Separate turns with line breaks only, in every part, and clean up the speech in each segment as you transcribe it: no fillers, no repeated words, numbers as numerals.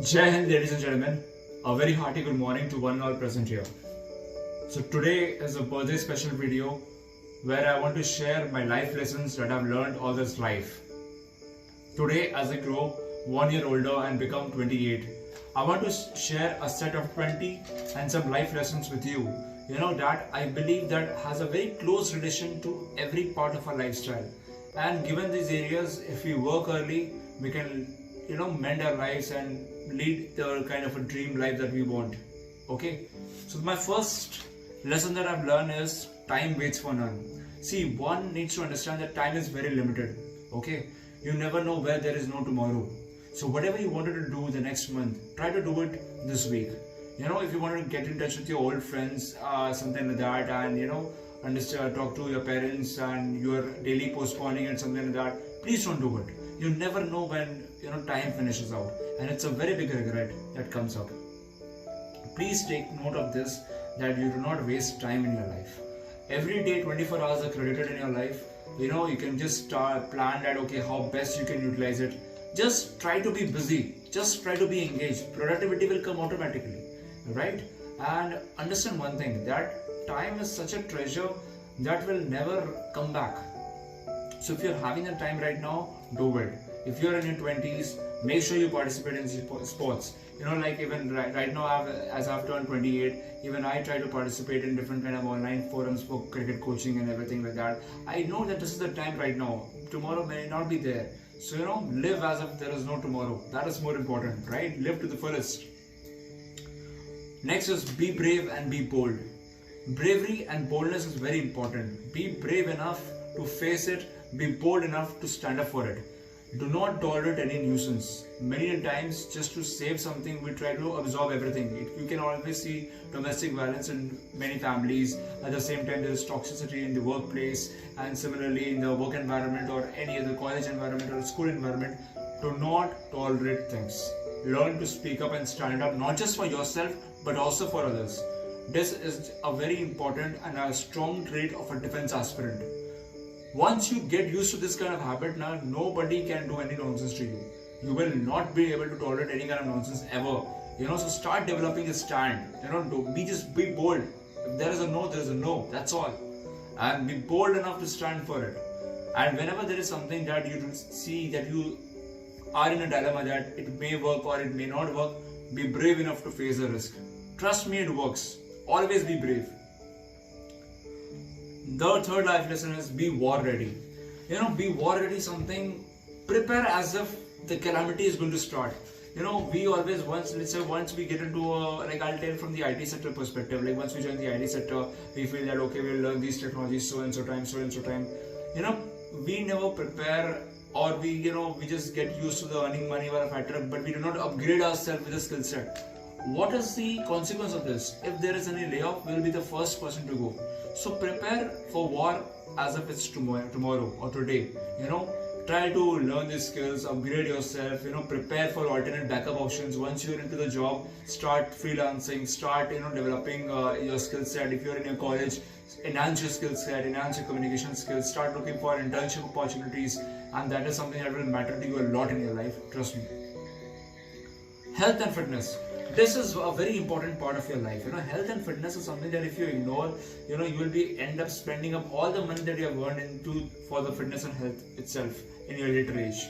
Jai Hind, ladies and gentlemen. A very hearty good morning to one and all present here. So today is a birthday special video where I want to share my life lessons that I've learned all this life. Today, as I grow 1 year older and become 28, I want to share a set of 20 and some life lessons with you. That I believe that has a very close relation to every part of our lifestyle. And given these areas, if we work early, we can mend our lives and lead the kind of a dream life that we want. Okay, so my first lesson that I've learned is time waits for none. See, one needs to understand that time is very limited. Okay, you never know where there is no tomorrow. So whatever you wanted to do the next month, try to do it this week. If you wanted to get in touch with your old friends, something like that, and understand, talk to your parents, and you are daily postponing and something like that, please don't do it. You never know when time finishes out, and it's a very big regret that comes out. Please take note of this, that you do not waste time in your life. Every day 24 hours are credited in your life. You can just plan that, okay, how best you can utilize it. Just try to be busy, just try to be engaged. Productivity will come automatically, right? And understand one thing, that time is such a treasure that will never come back. So if you're having the time right now, do it. If you're in your 20s, make sure you participate in sports. Like even right now, as I've turned 28, even I try to participate in different kind of online forums for cricket coaching and everything like that. I know that this is the time right now. Tomorrow may not be there. So live as if there is no tomorrow. That is more important, right? Live to the fullest. Next is be brave and be bold. Bravery and boldness is very important. Be brave enough to face it. Be bold enough to stand up for it. Do not tolerate any nuisance. Many times, just to save something, we try to absorb everything. You can always see domestic violence in many families. At the same time, there is toxicity in the workplace, and similarly in the work environment or any other college environment or school environment. Do not tolerate things. Learn to speak up and stand up, not just for yourself, but also for others. This is a very important and a strong trait of a defense aspirant. Once you get used to this kind of habit, now nobody can do any nonsense to you. You will not be able to tolerate any kind of nonsense ever. So start developing a stand. Be bold. If there is a no, there is a no. That's all. And be bold enough to stand for it. And whenever there is something that you see that you are in a dilemma that it may work or it may not work, be brave enough to face the risk. Trust me, it works. Always be brave. The third life lesson is be war ready. Be war ready something, prepare as if the calamity is going to start. We always, once we get into I'll tell from the IT sector perspective, like once we join the IT sector, we feel that okay, we'll learn these technologies so and so time. We never prepare, or we just get used to the earning money or a factor, but we do not upgrade ourselves with a skill set. What is the consequence of this? If there is any layoff, we will be the first person to go. So prepare for war as if it's tomorrow or today. Try to learn these skills, upgrade yourself, prepare for alternate backup options. Once you're into the job, start freelancing, start developing your skill set. If you're in your college, enhance your skill set, enhance your communication skills, start looking for internship opportunities, and that is something that will matter to you a lot in your life, trust me. Health and fitness. This is a very important part of your life. Health and fitness is something that if you ignore, you will end up spending up all the money that you have earned for the fitness and health itself in your later age.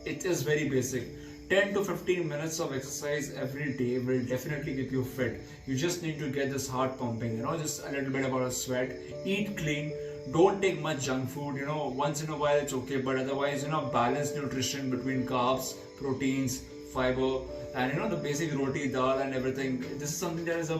It is very basic. 10 to 15 minutes of exercise every day will definitely keep you fit. You just need to get this heart pumping, just a little bit about a sweat. Eat clean. Don't take much junk food. Once in a while it's okay, but otherwise, balanced nutrition between carbs, proteins, fiber, and the basic roti, dal and everything. This is something that is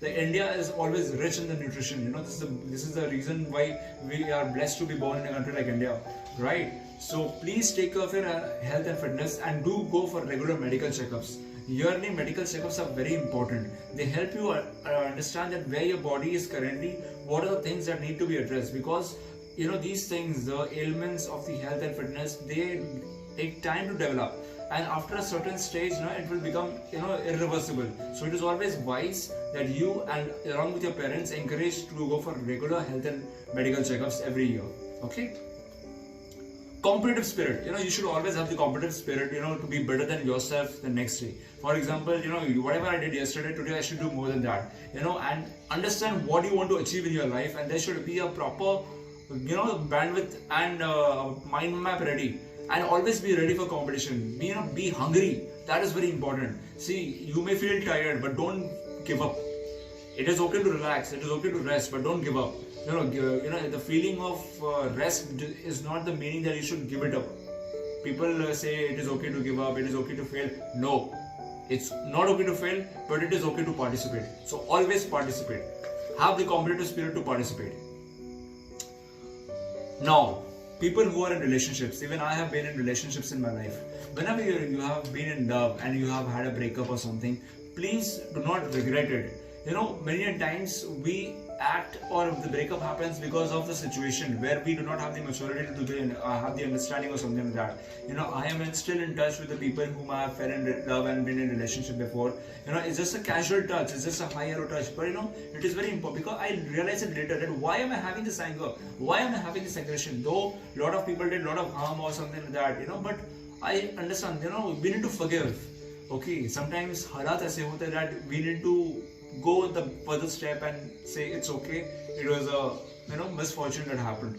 India is always rich in the nutrition. This is the reason why we are blessed to be born in a country like India, right? So please take care of your health and fitness, and do go for regular medical checkups. Yearly medical checkups are very important. They help you understand that where your body is currently, what are the things that need to be addressed, because these things, the ailments of the health and fitness, they take time to develop. And after a certain stage, it will become irreversible. So it is always wise that you, and along with your parents, encourage to go for regular health and medical checkups every year. Okay. Competitive spirit, you should always have the competitive spirit, to be better than yourself the next day. For example, whatever I did yesterday, today I should do more than that, and understand what you want to achieve in your life, and there should be a proper, bandwidth and mind map ready, and always be ready for competition. Be hungry. That is very important. See, you may feel tired, but don't give up. It is okay to relax, it is okay to rest, but don't give up. The feeling of rest is not the meaning that you should give it up. People say it is okay to give up, it is okay to fail. No, it's not okay to fail, but it is okay to participate. So always participate. Have the competitive spirit to participate. Now, people who are in relationships, even I have been in relationships in my life. Whenever you have been in love and you have had a breakup or something, please do not regret it. Many times we act, or the breakup happens because of the situation where we do not have the maturity to have the understanding or something like that. I am still in touch with the people whom I have fell in love and been in relationship before. It's just a casual touch, it's just a higher touch, but it is very important, because I realized it later that why am I having this anger, why am I having this aggression, though a lot of people did a lot of harm or something like that, but I understand, we need to forgive. Okay, sometimes halat aise hote that we need to go the further step and say it's okay, it was a misfortune that happened.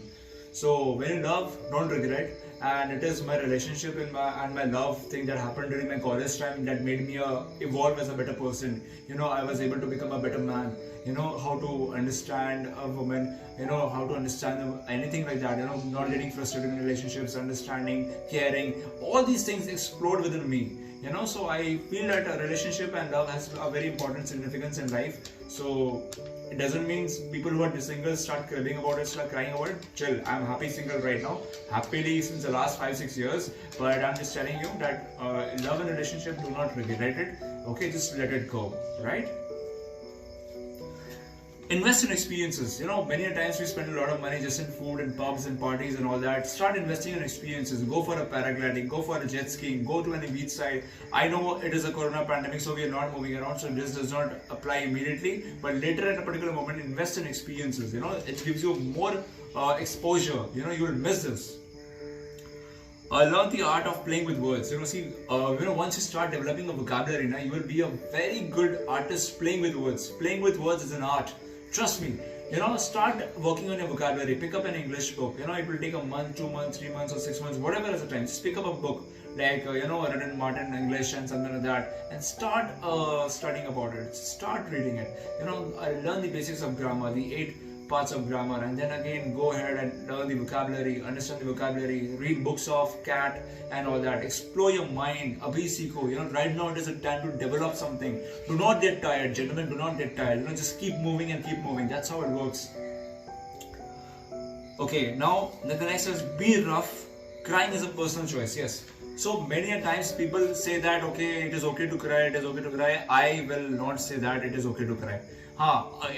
So when you love, don't regret. And it is my relationship and my love thing that happened during my college time that made me evolve as a better person. I was able to become a better man, how to understand a woman, how to understand anything like that, not getting frustrated in relationships, understanding, caring, all these things explode within me. So I feel that a relationship and love has a very important significance in life. So it doesn't mean people who are single start cribbing about it, start crying about it. Chill, I'm happy single right now, happily since the last 5-6 years. But I'm just telling you that love and relationship, do not regret it. Okay, just let it go, right? Invest in experiences. Many a times we spend a lot of money just in food and pubs and parties and all that. Start investing in experiences. Go for a paragliding, go for a jet skiing, go to any beach side. I know it is a corona pandemic, so we are not moving around, so this does not apply immediately. But later at a particular moment, invest in experiences. It gives you more exposure. You will miss this. Learn the art of playing with words. Once you start developing a vocabulary, you will be a very good artist playing with words. Playing with words is an art. Trust me. Start working on your vocabulary. Pick up an English book. It will take a month, 2 months, 3 months, or 6 months, whatever is the time. Just pick up a book like Roland Martin English and something like that, and start studying about it. Start reading it. Learn the basics of grammar, the 8 parts of grammar, and then again go ahead and learn the vocabulary, understand the vocabulary, read books of cat and all that. Explore your mind. Abhi seekho. Right now it is a time to develop something. Do not get tired, gentlemen. Do not get tired. Just keep moving and keep moving. That's how it works. Okay, now the next is be rough. Crying is a personal choice. Yes. So many a times people say that okay, it is okay to cry. It is okay to cry. I will not say that it is okay to cry.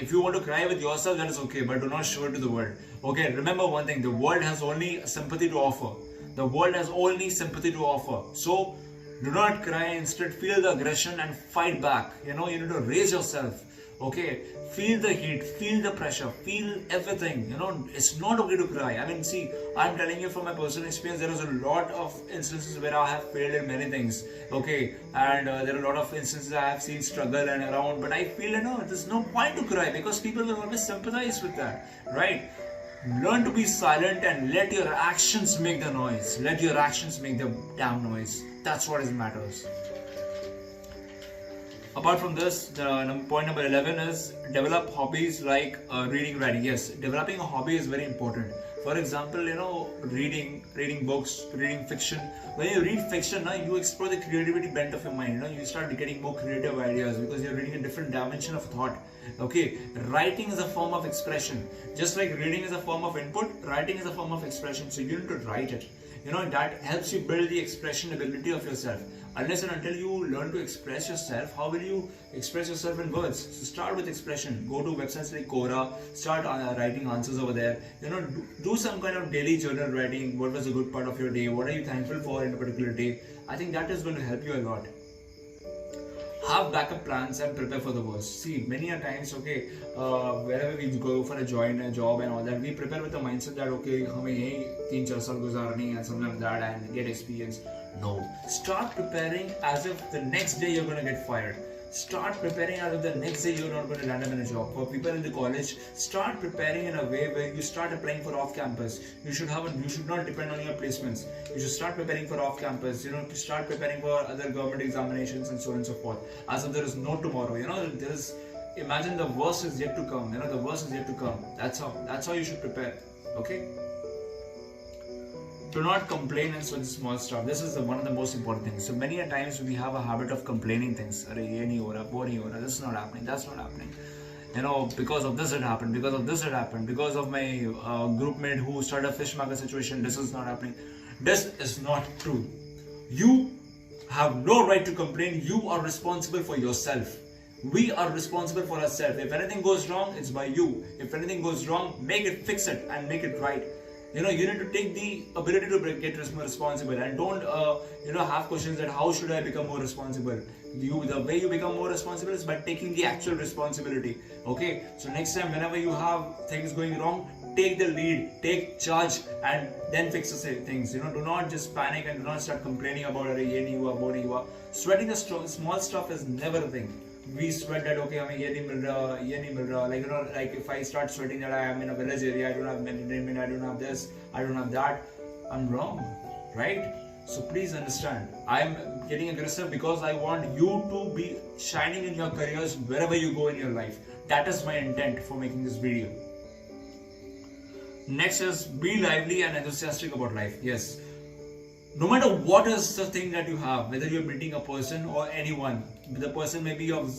If you want to cry with yourself, that is okay, but do not show it to the world. Okay, remember one thing, the world has only sympathy to offer. The world has only sympathy to offer. So do not cry, instead feel the aggression and fight back. You need to raise yourself. Okay, feel the heat, feel the pressure, feel everything. It's not okay to cry. See, I'm telling you from my personal experience, there is a lot of instances where I have failed in many things. Okay, and there are a lot of instances I have seen struggle and around, but I feel there's no point to cry because people will always sympathize with that, right? Learn to be silent and let your actions make the noise. Let your actions make the damn noise. That's what matters. Apart from this, the point number 11 is develop hobbies like reading, writing. Yes, developing a hobby is very important. For example, reading books, reading fiction. When you read fiction, you explore the creativity bent of your mind. You start getting more creative ideas because you're reading a different dimension of thought. Okay, writing is a form of expression. Just like reading is a form of input, writing is a form of expression. So you need to write it. That helps you build the expression ability of yourself. Unless and until you learn to express yourself, how will you express yourself in words? So start with expression. Go to websites like Quora, start writing answers over there. Do some kind of daily journal writing. What was a good part of your day? What are you thankful for in a particular day? I think that is going to help you a lot. have backup plans and prepare for the worst. See, many a times, okay, wherever we go for a job and all that, we prepare with the mindset that okay, हमें यही 3-4 साल गुजारनी and something like that and get experience. No, start preparing as if the next day you're gonna get fired. Start preparing as if the next day you're not going to land up in a job. For people in the college, start preparing in a way where you start applying for off-campus. You should not depend on your placements. You should start preparing for off-campus. Start preparing for other government examinations and so on and so forth. As if there is no tomorrow. Imagine the worst is yet to come. The worst is yet to come. That's how you should prepare. Okay. Do not complain and such small stuff. This is one of the most important things. So many a times we have a habit of complaining things. Arey, ye nahi ho raha, wo nahi ho raha, this is not happening, that's not happening. Because of this it happened, because of this it happened, because of my group mate who started a fish market situation, this is not happening. This is not true. You have no right to complain. You are responsible for yourself. We are responsible for ourselves. If anything goes wrong, it's by you. If anything goes wrong, fix it and make it right. You need to take the ability to get responsible and don't have questions that how should I become more responsible. The way you become more responsible is by taking the actual responsibility. Okay, so next time whenever you have things going wrong, take the lead, take charge, and then fix the things. Do not just panic and do not start complaining about ye nahi hua, wo nahi hua. Sweating the small stuff is never a thing. We sweat that okay, हमें ये नहीं मिल रहा, like if I start sweating that I am in a village area, I don't have entertainment, I don't have this, I don't have that, I'm wrong, right? So please understand, I'm getting aggressive because I want you to be shining in your careers wherever you go in your life. That is my intent for making this video. Next is be lively and enthusiastic about life. Yes. No matter what is the thing that you have, whether you're meeting a person or anyone, the person may be of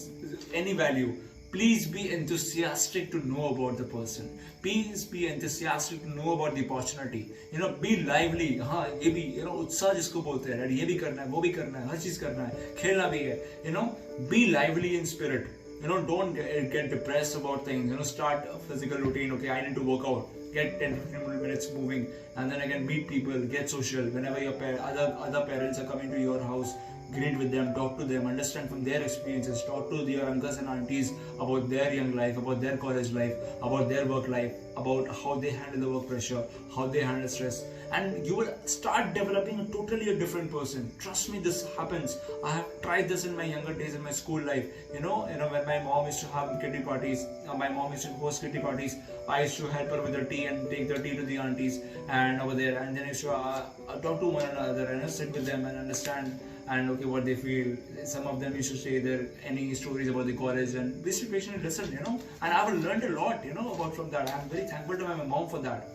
any value, please be enthusiastic to know about the person. Please be enthusiastic to know about the opportunity. Be lively. हाँ ये भी उत्साह जिसको बोलते हैं, ये भी करना है, वो भी करना है, हर चीज करना है, खेलना भी है. Be lively in spirit. Don't get depressed about things. Start a physical routine. Okay, I need to work out. Get 10-15 minutes moving, and then again meet people, get social. Whenever your other parents are coming to your house, greet with them, talk to them, understand from their experiences, talk to your uncles and aunties about their young life, about their college life, about their work life, about how they handle the work pressure, how they handle stress, and you will start developing a totally different person. Trust me, this happens. I have tried this in my younger days in my school life. When my mom used to have kitty parties, my mom used to host kitty parties, I used to help her with the tea and take the tea to the aunties and over there, and then I used to talk to one another and sit with them and understand and okay what they feel. Some of them used to say there any stories about the college, and we used to patiently listen, and I've learned a lot, about from that. I'm very thankful to my mom for that.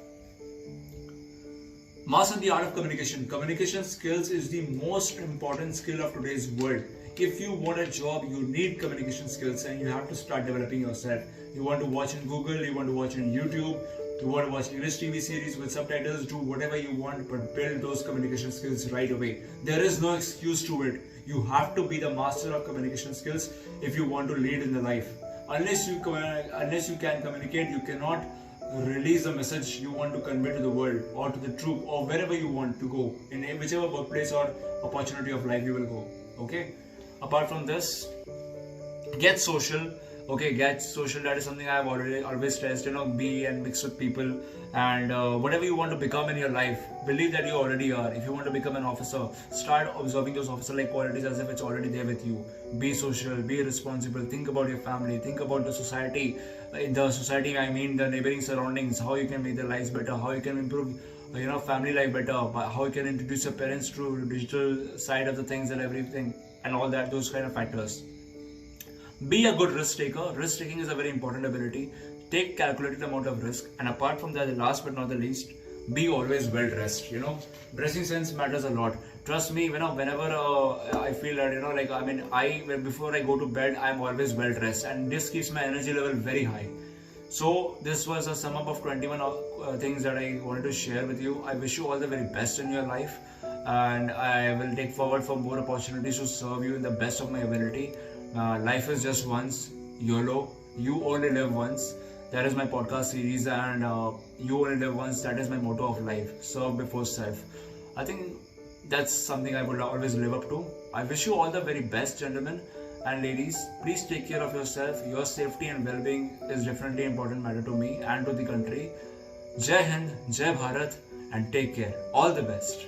Master the art of communication. Communication skills is the most important skill of today's world. If you want a job, you need communication skills and you have to start developing yourself. You want to watch in Google, you want to watch in YouTube, you want to watch English TV series with subtitles, do whatever you want, but build those communication skills right away. There is no excuse to it. You have to be the master of communication skills if you want to lead in the life. Unless you can communicate, you cannot release the message you want to convey to the world or to the troop or wherever you want to go, in whichever workplace or opportunity of life you will go. Okay. Apart from this, get social. Okay, get social. That is something I have always stressed. Be and mix with people, and whatever you want to become in your life, believe that you already are. If you want to become an officer, start observing those officer-like qualities as if it's already there with you. Be social, be responsible. Think about your family. Think about the society. In the society, I mean the neighboring surroundings. How you can make their lives better. How you can improve, family life better. How you can introduce your parents to digital side of the things and everything, and all that. Those kind of factors. Be a good risk taker. Risk taking is a very important ability. Take calculated amount of risk, and apart from that, the last but not the least, be always well dressed. Dressing sense matters a lot. Trust me, whenever I feel that before I go to bed, I'm always well dressed, and this keeps my energy level very high. So this was a sum up of 21 things that I wanted to share with you. I wish you all the very best in your life, and I will take forward for more opportunities to serve you in the best of my ability. Life is just once, YOLO, you only live once. That is my podcast series, and you only live once. That is my motto of life, serve before self. I think that's something I would always live up to. I wish you all the very best, gentlemen, And ladies, please take care of yourself. Your safety and well-being is definitely important matter to me and to the country. Jai Hind, Jai Bharat, and take care. All the best.